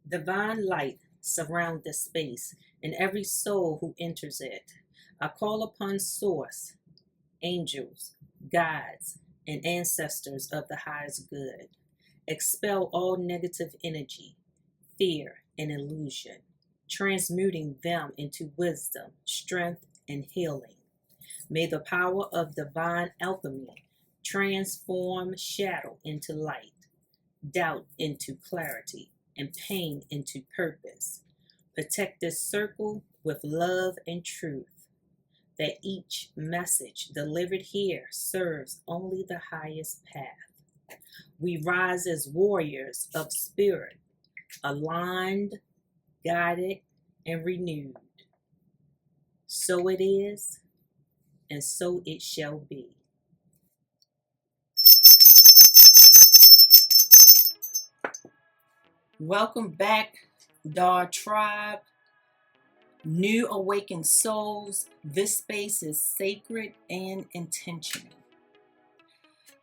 Divine light surround this space and every soul who enters it. I call upon Source, angels, guides, and ancestors of the highest good. Expel all negative energy, fear, and illusion, transmuting them into wisdom, strength, and healing. May the power of divine alchemy transform shadow into light, doubt into clarity, and pain into purpose. Protect this circle with love and truth, that each message delivered here serves only the highest path. We rise as warriors of spirit, aligned, guided, and renewed. So it is, and so it shall be. Welcome back, Dar Tribe, new awakened souls. This space is sacred and intentional.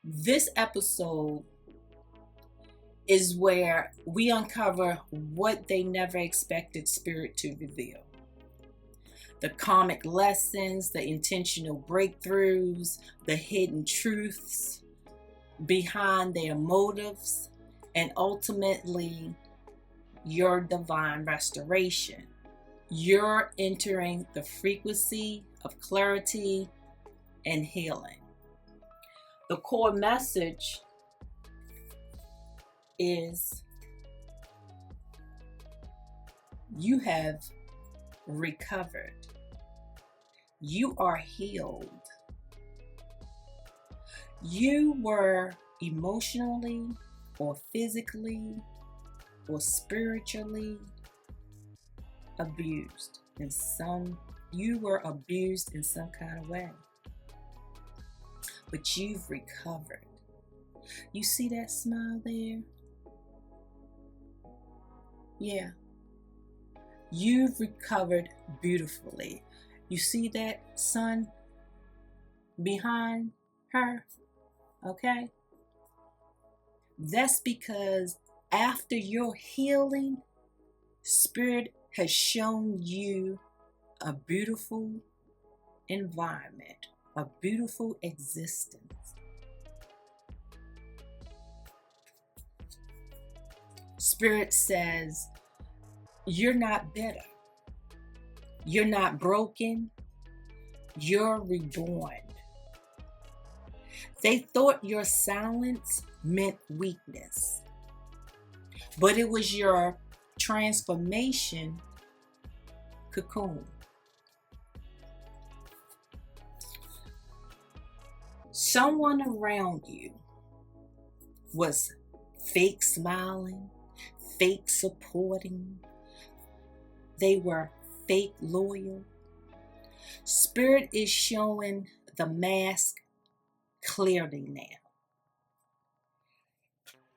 This episode is where we uncover what they never expected Spirit to reveal. The karmic lessons, the intentional breakthroughs, the hidden truths behind their motives, and ultimately your divine restoration. You're entering the frequency of clarity and healing. The core message is you have recovered. You are healed. You were emotionally or physically or spiritually abused you were abused in some kind of way, but you've recovered. You see that smile there? Yeah, you've recovered beautifully. You see that sun behind her? Okay, that's because after your healing, Spirit has shown you a beautiful environment, a beautiful existence. Spirit says, you're not bitter. You're not broken. You're reborn. They thought your silence meant weakness, but it was your transformation cocoon. Someone around you was fake smiling, fake supporting. They were fake loyal. Spirit is showing the mask clearly now.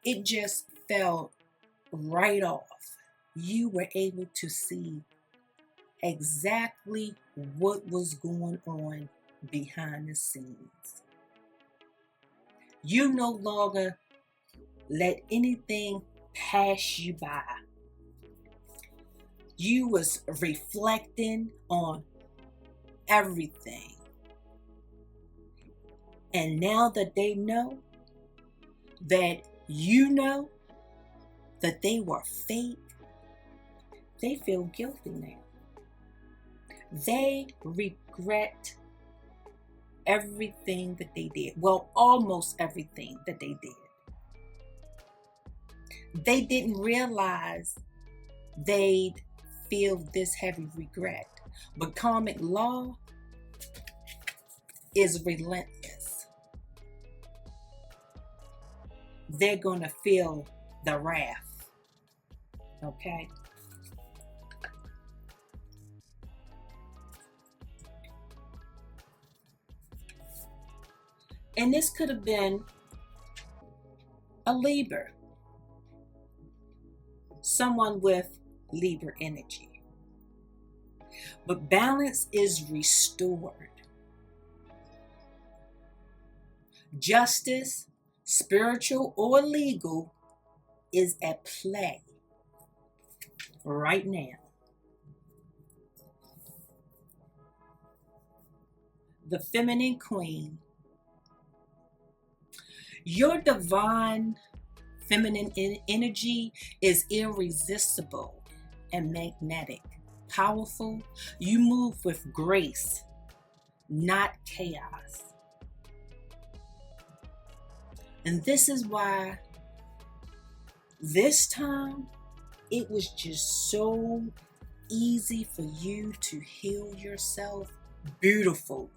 It just fell right off. You were able to see exactly what was going on behind the scenes. You no longer let anything pass you by. You was reflecting on everything. And now that they know that you know that they were fake, they feel guilty now. They regret everything that they did. Well, almost everything that they did. They didn't realize they'd feel this heavy regret. But karmic law is relentless. They're going to feel the wrath. Okay? And this could have been a Libra. Someone with Libra energy. But balance is restored. Justice, spiritual or legal, is at play. right now. The feminine queen. Your divine feminine energy is irresistible and magnetic, powerful. You move with grace, not chaos. And this is why this time it was just so easy for you to heal yourself beautifully.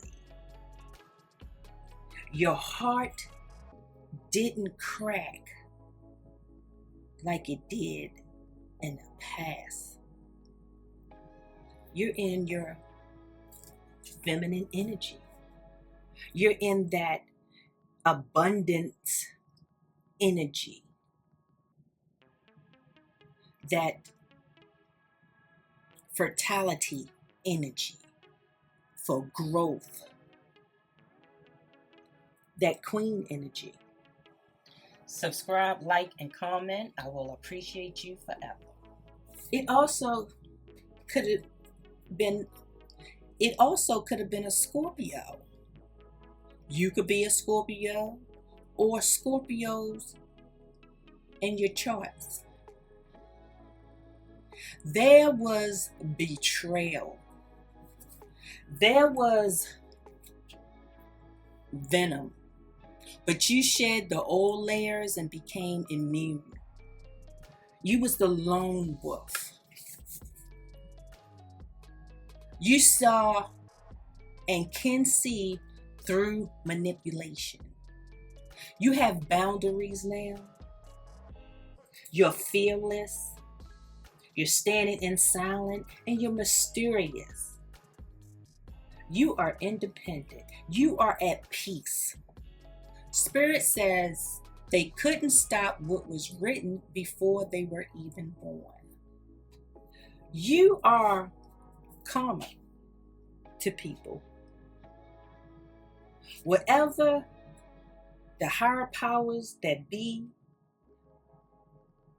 Your heart didn't crack like it did in the past. You're in your feminine energy. You're in that abundance energy, that fertility energy for growth, that queen energy. Subscribe, like, and comment. I will appreciate you forever. It also could have been a Scorpio. You could be a Scorpio or Scorpios in your charts. There was betrayal. There was venom. But you shed the old layers and became immune. You was the lone wolf. You saw and can see through manipulation. You have boundaries now. You're fearless. You're standing in silence, and you're mysterious. You are independent. You are at peace. Spirit says they couldn't stop what was written before they were even born. You are karma to people. Whatever the higher powers that be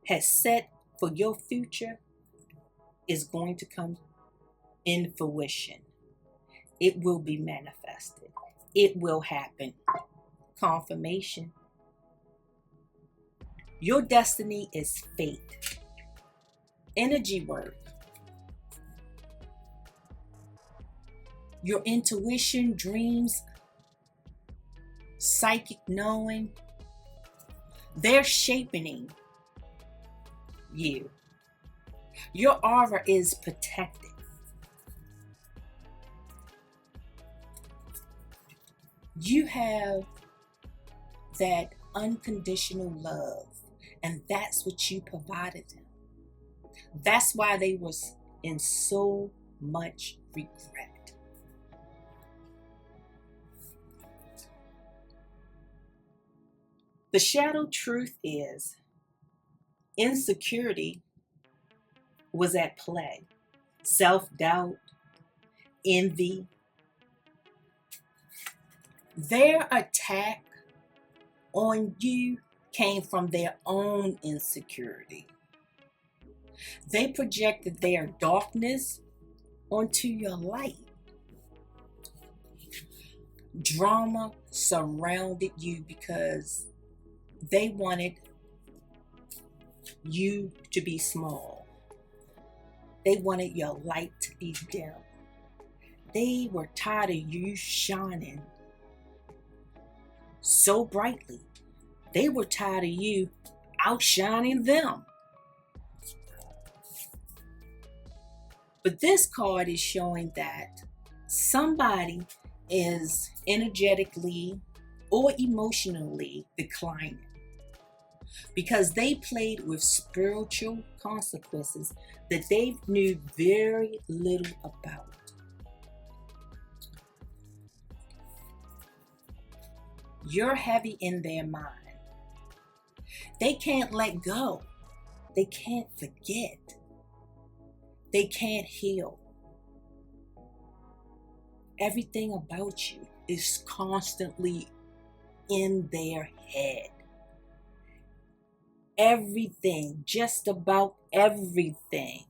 has set for your future is going to come in fruition. It will be manifested. It will happen. Confirmation. Your destiny is fate. Energy work. Your intuition, dreams, psychic knowing, they're shaping you. Your aura is protected. You have that unconditional love, and that's what you provided them. That's why they was in so much regret. The shadow truth is insecurity was at play. Self-doubt, envy. Their attack on you came from their own insecurity. They projected their darkness onto your light. Drama surrounded you because they wanted you to be small. They wanted your light to be dim. They were tired of you shining so brightly. They were tired of you outshining them. But this card is showing that somebody is energetically or emotionally declining because they played with spiritual consequences that they knew very little about. You're heavy in their mind. They can't let go. They can't forget. They can't heal. Everything about you is constantly in their head. Everything, just about everything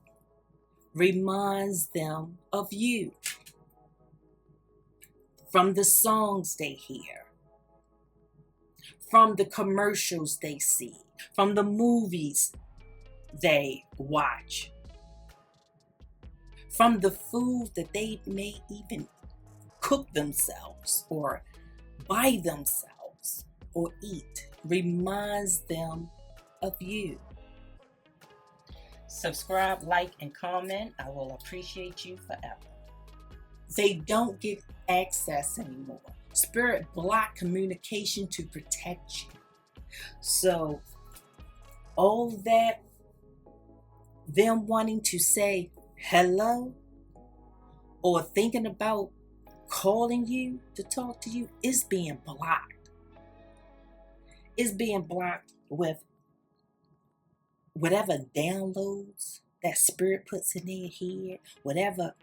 reminds them of you from the songs they hear, from the commercials they see, from the movies they watch, from the food that they may even cook themselves or buy themselves or eat, reminds them of you. Subscribe, like, and comment. I will appreciate you forever. They don't get access anymore. Spirit block communication to protect you. So all that, them wanting to say hello or thinking about calling you to talk to you, is being blocked. It's being blocked with whatever downloads that spirit puts in their head, whatever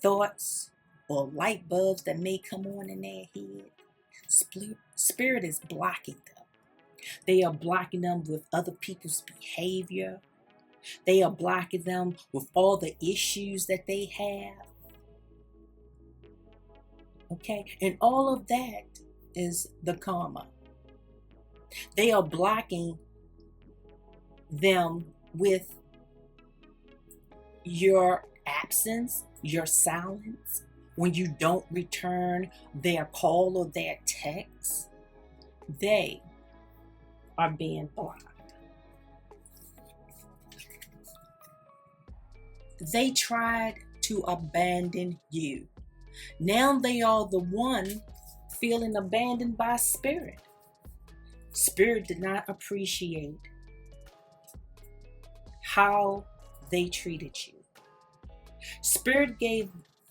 thoughts or light bulbs that may come on in their head. Spirit is blocking them. They are blocking them with other people's behavior. They are blocking them with all the issues that they have. Okay, and all of that is the karma. They are blocking them with your absence, your silence, when you don't return their call or their text. They are being blocked. They tried to abandon you. Now they are the one feeling abandoned by spirit. Spirit did not appreciate how they treated you. Spirit gave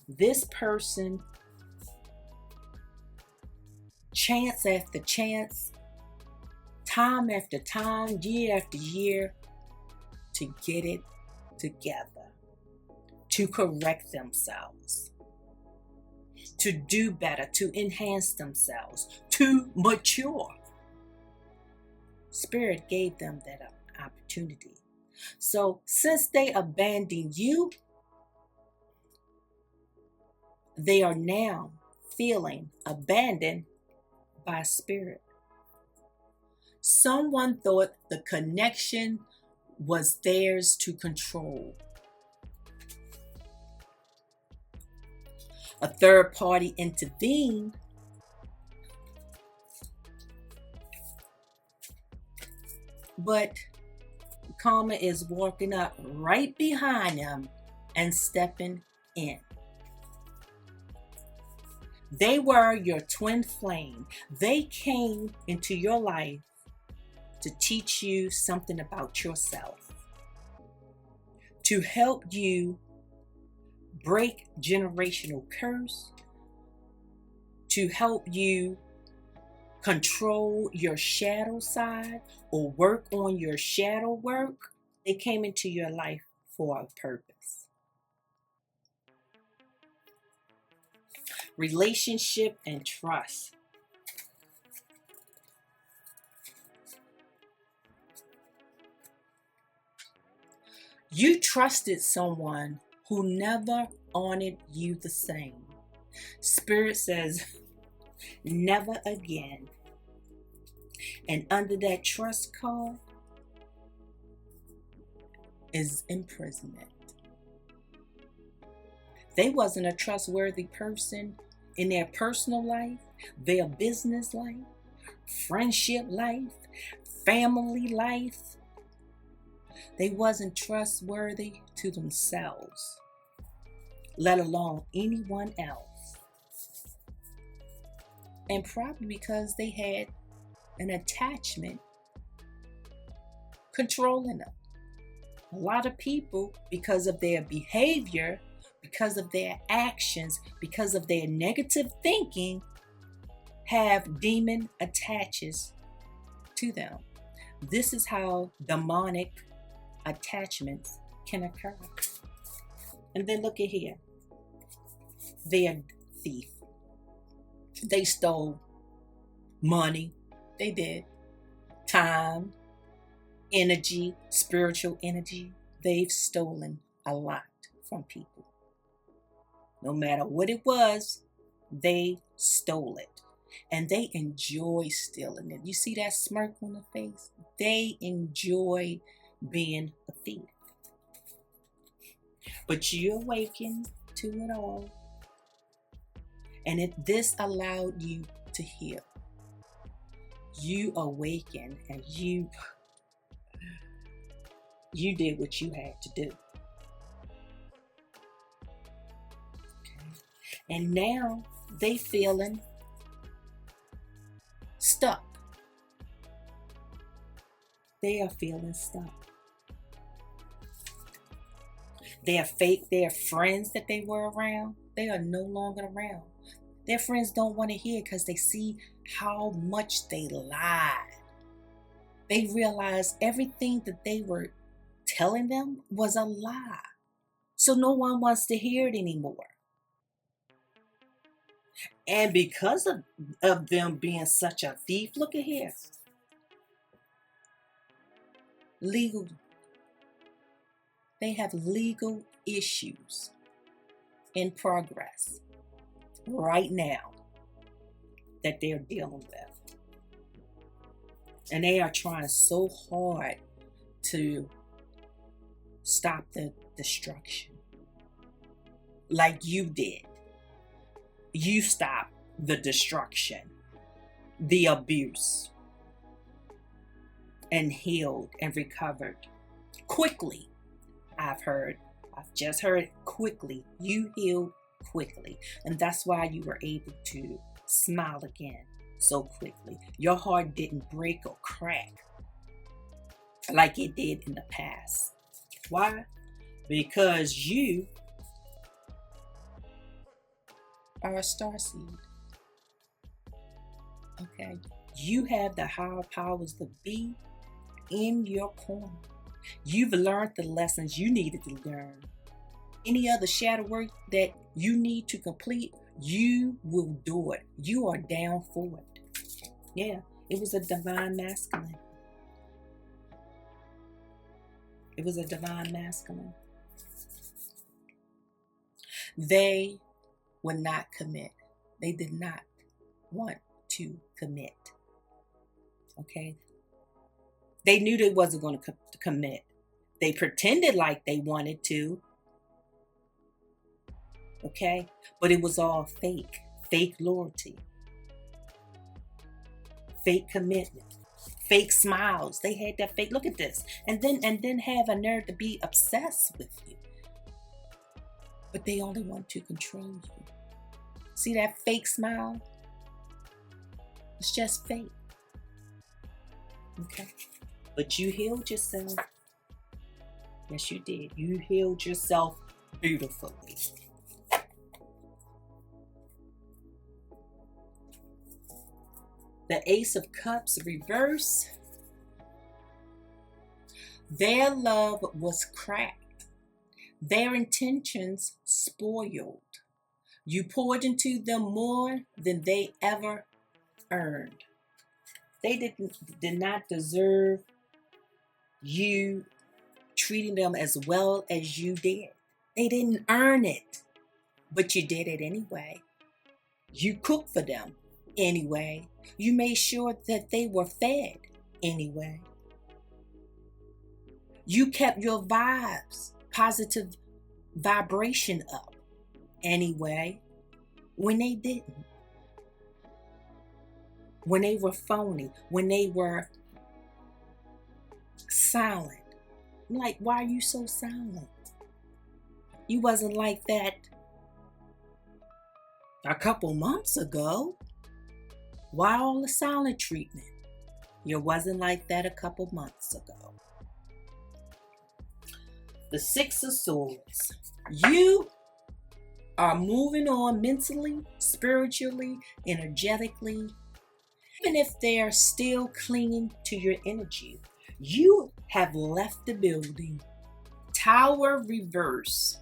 this person chance after chance, time after time, year after year, to get it together, to correct themselves, to do better, to enhance themselves, to mature. Spirit gave them that opportunity. So since they abandoned you, they are now feeling abandoned by spirit. Someone thought the connection was theirs to control. A third party intervened, but karma is walking up right behind them and stepping in. They were your twin flame. They came into your life to teach you something about yourself, to help you break generational curse, to help you control your shadow side or work on your shadow work. They came into your life for a purpose. Relationship and trust. You trusted someone who never honored you the same. Spirit says, never again. And under that trust card is imprisonment. They wasn't a trustworthy person in their personal life, their business life, friendship life, family life. They wasn't trustworthy to themselves, let alone anyone else. And probably because they had an attachment controlling them. A lot of people, because of their behavior, because of their actions, because of their negative thinking, have demon attaches to them. This is how demonic attachments can occur. And then look at here. They're a thief. They stole money. They did. Time, energy, spiritual energy. They've stolen a lot from people. No matter what it was, they stole it. And they enjoy stealing it. You see that smirk on the face? They enjoy being a thief. But you awaken to it all. And this allowed you to heal. You awaken and you did what you had to do. Okay. And now they feeling stuck. They are feeling stuck. Their friends that they were around, they are no longer around. Their friends don't want to hear because they see how much they lied. They realize everything that they were telling them was a lie. So no one wants to hear it anymore. And because of them being such a thief, look at here. Legal. They have legal issues in progress right now that they're dealing with. And they are trying so hard to stop the destruction. Like you did. You stopped the destruction, the abuse, and healed and recovered quickly. I've just heard quickly. You healed quickly. And that's why you were able to smile again so quickly. Your heart didn't break or crack like it did in the past. Why? Because you are a starseed. Okay? You have the higher powers to be in your corner. You've learned the lessons you needed to learn. Any other shadow work that you need to complete, you will do it. You are down for it. Yeah, it was a divine masculine. It was a divine masculine. They would not commit. They did not want to commit. Okay? They knew they wasn't going to commit. They pretended like they wanted to. Okay? But it was all fake. Fake loyalty. Fake commitment. Fake smiles. They had that fake, look at this. And then have a nerve to be obsessed with you. But they only want to control you. See that fake smile? It's just fake. Okay? But you healed yourself. Yes, you did. You healed yourself beautifully. The Ace of Cups reverse. Their love was cracked. Their intentions spoiled. You poured into them more than they ever earned. They did not deserve you treating them as well as you did. They didn't earn it, but you did it anyway. You cooked for them anyway. You made sure that they were fed anyway. You kept your vibes, positive vibration up anyway, when they didn't. When they were phony, when they were silent. I'm like, why are you so silent? You wasn't like that a couple months ago. Why all the silent treatment? You wasn't like that a couple months ago. The Six of Swords. You are moving on mentally, spiritually, energetically. Even if they are still clinging to your energy, you have left the building. Tower reverse.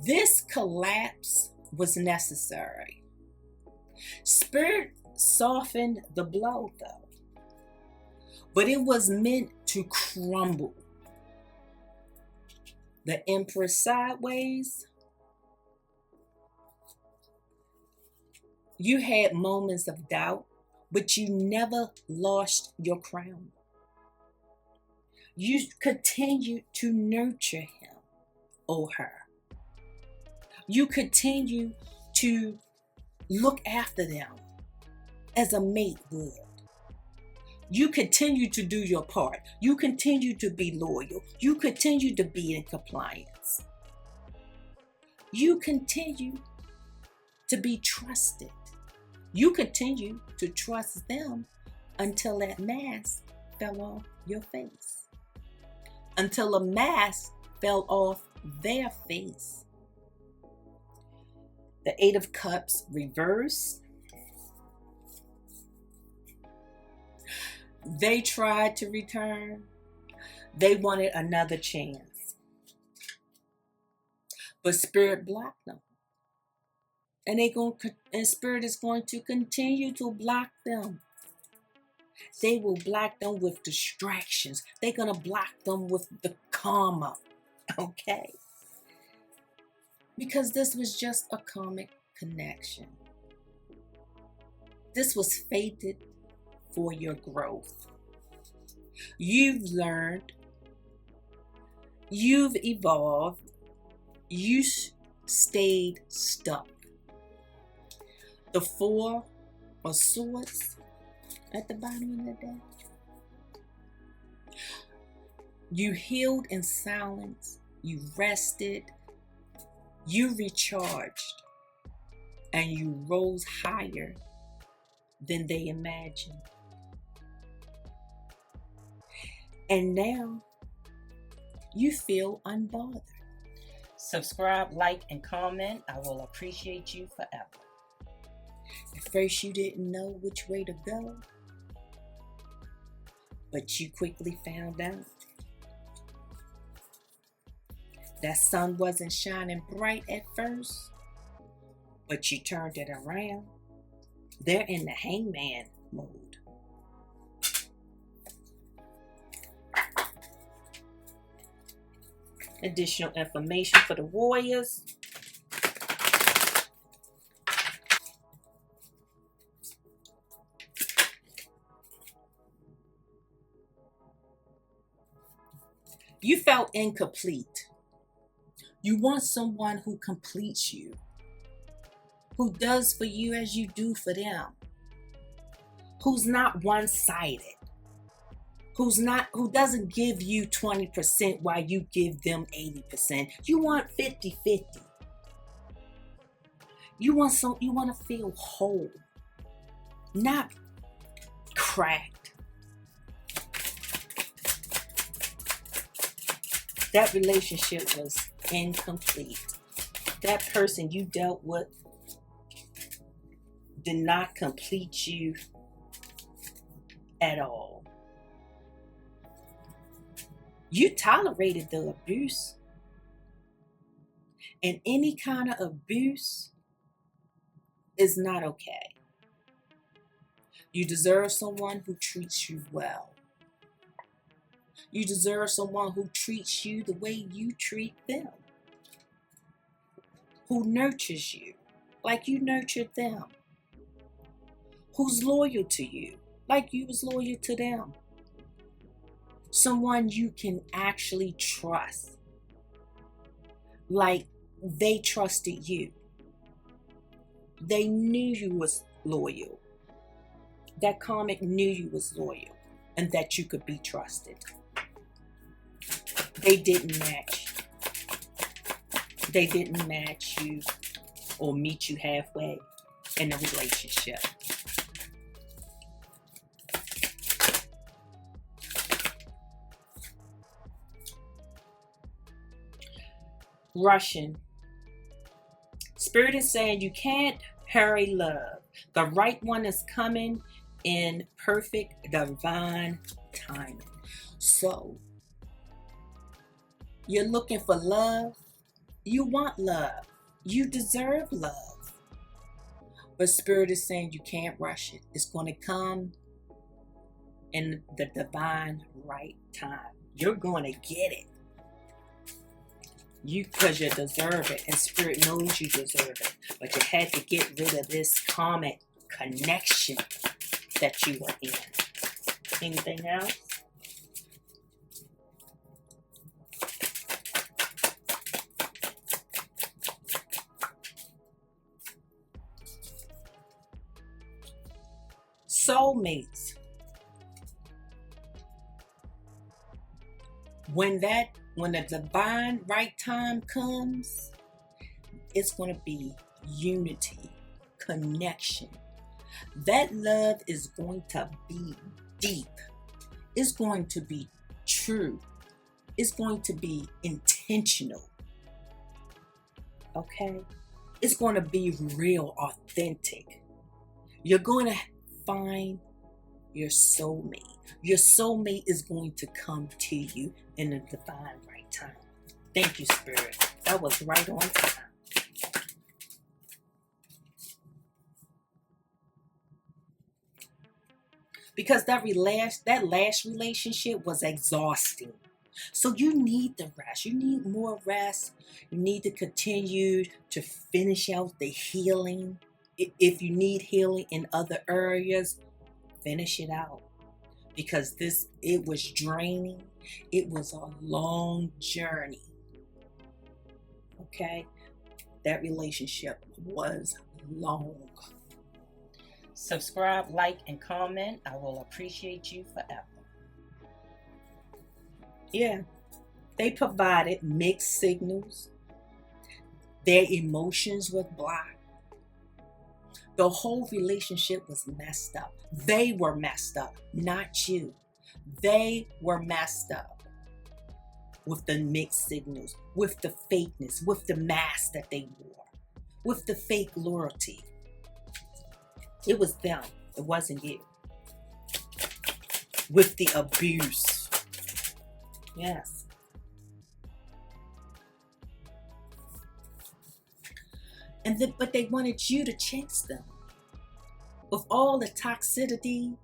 This collapse was necessary. Spirit softened the blow, though, but it was meant to crumble. The Empress sideways. You had moments of doubt, but you never lost your crown. You continue to nurture him or her. You continue to look after them as a mate would. You continue to do your part. You continue to be loyal. You continue to be in compliance. You continue to be trusted. You continue to trust them until that mask fell off your face. Until a mask fell off their face. The Eight of Cups reversed. They tried to return. They wanted another chance. But Spirit blocked them. And Spirit is going to continue to block them. They will block them with distractions. They're going to block them with the karma. Okay? Because this was just a karmic connection. This was fated for your growth. You've learned. You've evolved. You stayed stuck. The Four of Swords at the bottom of the deck. You healed in silence. You rested. You recharged. And you rose higher than they imagined. And now you feel unbothered. Subscribe, like, and comment. I will appreciate you forever. At first you didn't know which way to go, but you quickly found out. That sun wasn't shining bright at first, but you turned it around. They're in the hangman mode. Additional information for the warriors. You felt incomplete. You want someone who completes you, who does for you as you do for them, who's not one-sided, who doesn't give you 20% while you give them 80%. You want 50-50. You want to feel whole, not cracked. That relationship was incomplete. That person you dealt with did not complete you at all. You tolerated the abuse. And any kind of abuse is not okay. You deserve someone who treats you well. You deserve someone who treats you the way you treat them. Who nurtures you like you nurtured them. Who's loyal to you like you was loyal to them. Someone you can actually trust like they trusted you. They knew you was loyal. That karmic knew you was loyal and that you could be trusted. They didn't match. They didn't match you or meet you halfway in a relationship. Russian. Spirit is saying you can't hurry love. The right one is coming in perfect divine timing. So, you're looking for love. You want love. You deserve love. But Spirit is saying you can't rush it. It's going to come in the divine right time. You're going to get it. because you deserve it, and Spirit knows you deserve it. But you had to get rid of this karmic connection that you were in. Anything else? Soulmates. When the divine right time comes, it's going to be unity, connection. That love is going to be deep. It's going to be true. It's going to be intentional. Okay? It's going to be real, authentic. You're going to find your soulmate. Your soulmate is going to come to you in the divine right time. Thank you, Spirit. That was right on time. Because that last relationship was exhausting. So you need the rest. You need more rest. You need to continue to finish out the healing. If you need healing in other areas, finish it out. Because it was draining. It was a long journey. Okay? That relationship was long. Subscribe, like, and comment. I will appreciate you forever. Yeah. They provided mixed signals. Their emotions were blocked. The whole relationship was messed up. They were messed up, not you. They were messed up with the mixed signals, with the fakeness, with the mask that they wore, with the fake loyalty. It was them. It wasn't you. With the abuse. Yes. But they wanted you to chase them. With all the toxicity,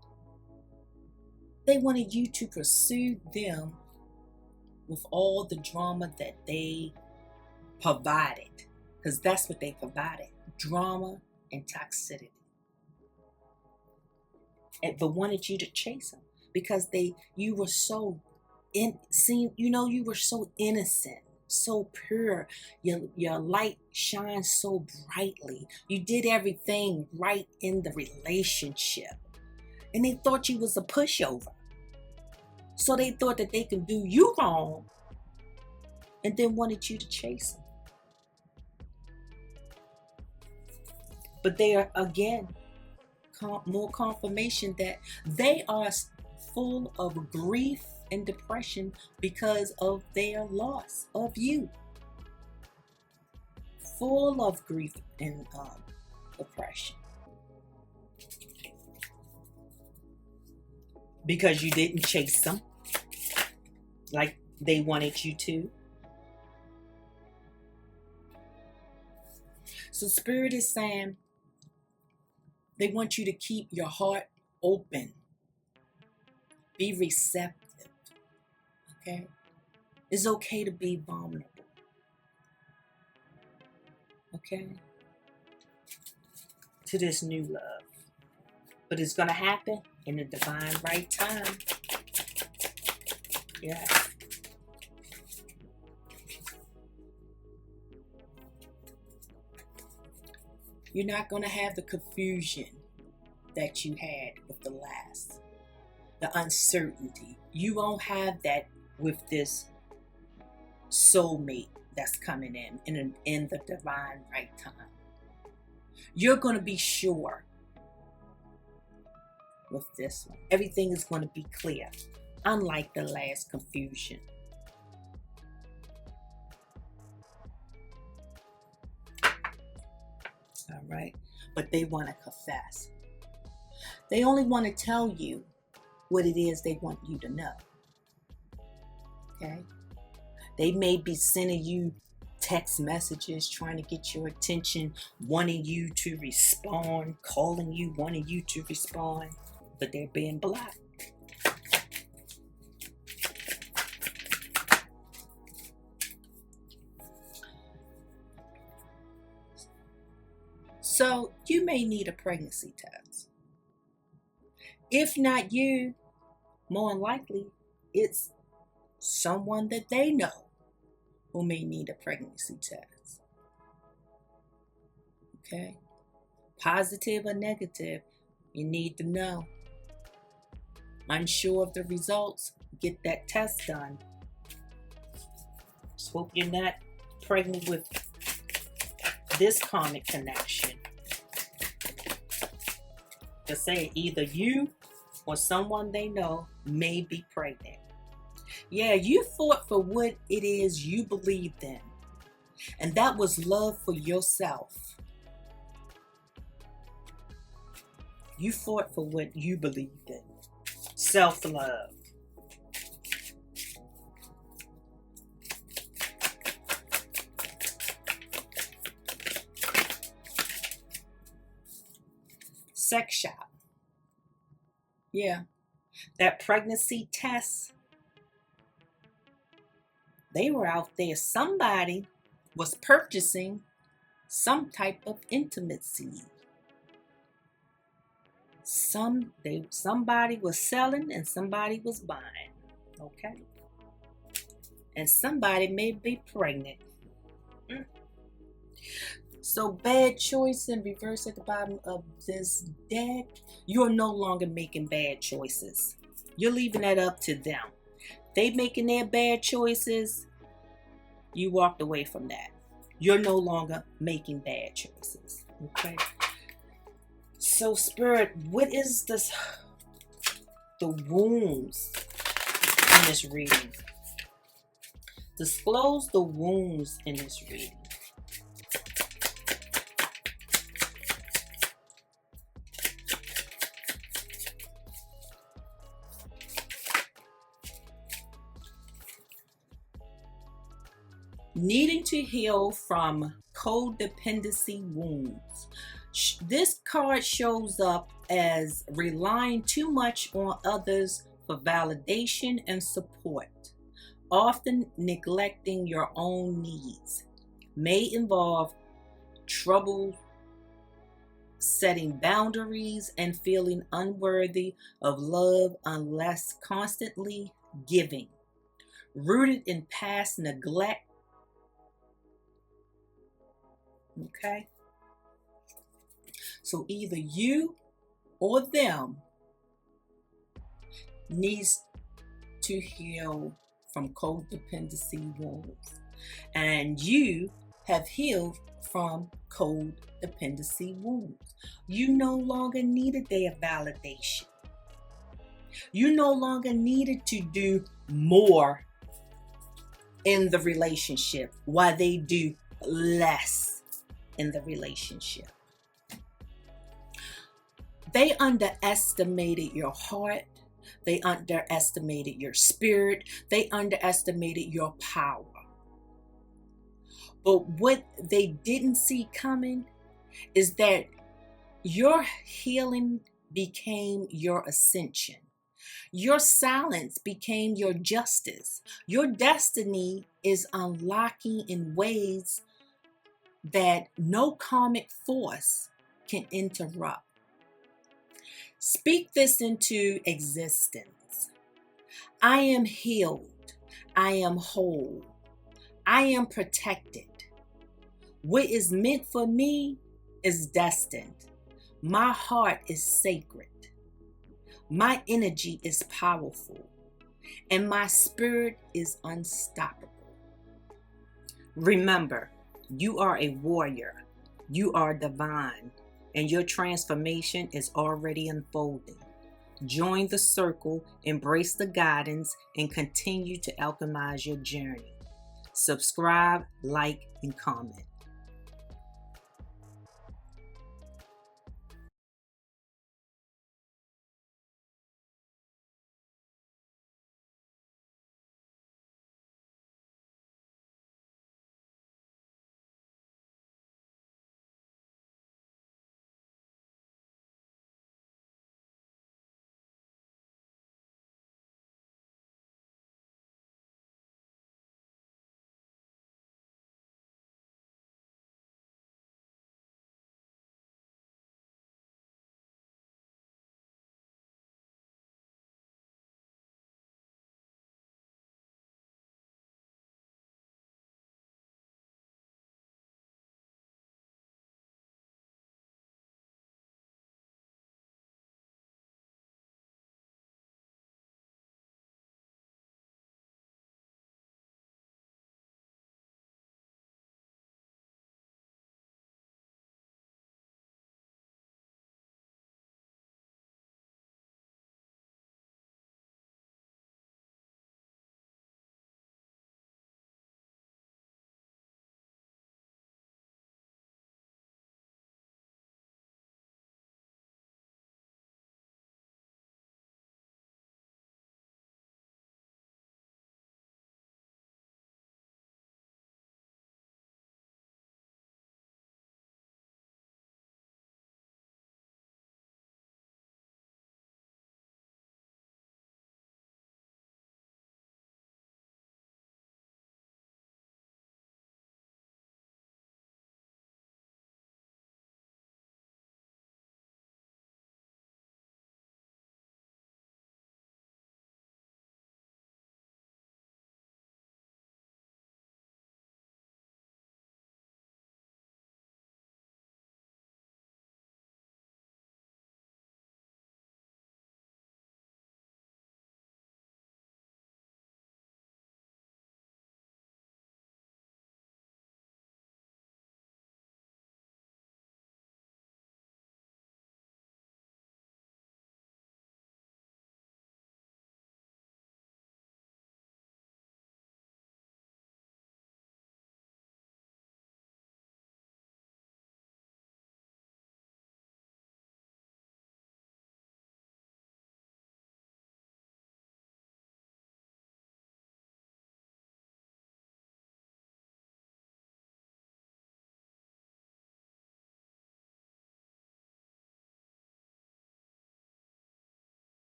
they wanted you to pursue them with all the drama that they provided. Because that's what they provided. Drama and toxicity. But wanted you to chase them. Because you were so you were so innocent. So pure. Your light shines so brightly. You did everything right in the relationship. And they thought you was a pushover. So they thought that they could do you wrong and then wanted you to chase them. But they are, again, more confirmation that they are full of grief and depression because of their loss of you. Full of grief and depression. Because you didn't chase them like they wanted you to. So Spirit is saying they want you to keep your heart open. Be receptive. Okay? It's okay to be vulnerable. Okay? To this new love. But it's going to happen in the divine right time. Yeah. You're not going to have the confusion that you had with the last. The uncertainty. You won't have that with this soulmate that's coming in the divine right time. You're going to be sure with this one. Everything is going to be clear, unlike the last confusion. All right, but they want to confess. They only want to tell you what it is they want you to know. Okay? They may be sending you text messages trying to get your attention, wanting you to respond, calling you, wanting you to respond, but they're being blocked. So you may need a pregnancy test. If not you, more than likely, it's someone that they know who may need a pregnancy test. Okay? Positive or negative, you need to know. Unsure of the results, get that test done. Just hope you're not pregnant with this karmic connection. Just say either you or someone they know may be pregnant. Yeah, you fought for what it is you believed in. And that was love for yourself. You fought for what you believed in. Self-love. Sex shop. Yeah, That pregnancy test. they were out there. Somebody was purchasing some type of intimacy. Somebody was selling and somebody was buying. Okay? And somebody may be pregnant. So bad choice in reverse at the bottom of this deck. You're no longer making bad choices. You're leaving that up to them. They making their bad choices. You walked away from that. You're no longer making bad choices. Okay. So Spirit, what is this? The wounds in this reading. Disclose the wounds in this reading. Needing to heal from codependency wounds. This card shows up as relying too much on others for validation and support, often neglecting your own needs. May involve trouble setting boundaries and feeling unworthy of love unless constantly giving. Rooted in past neglect. Okay? So either you or them needs to heal from codependency wounds. And you have healed from codependency wounds. You no longer needed their validation. You no longer needed to do more in the relationship while they do less in the relationship. They underestimated your heart. They underestimated your spirit. They underestimated your power. But what they didn't see coming is that your healing became your ascension. Your silence became your justice. Your destiny is unlocking in ways that no karmic force can interrupt. Speak this into existence. I am healed. I am whole. I am protected. What is meant for me is destined. My heart is sacred. My energy is powerful. And my spirit is unstoppable. Remember, you are a warrior. You are divine. And your transformation is already unfolding. Join the circle, embrace the guidance, and continue to alchemize your journey. Subscribe, like, and comment.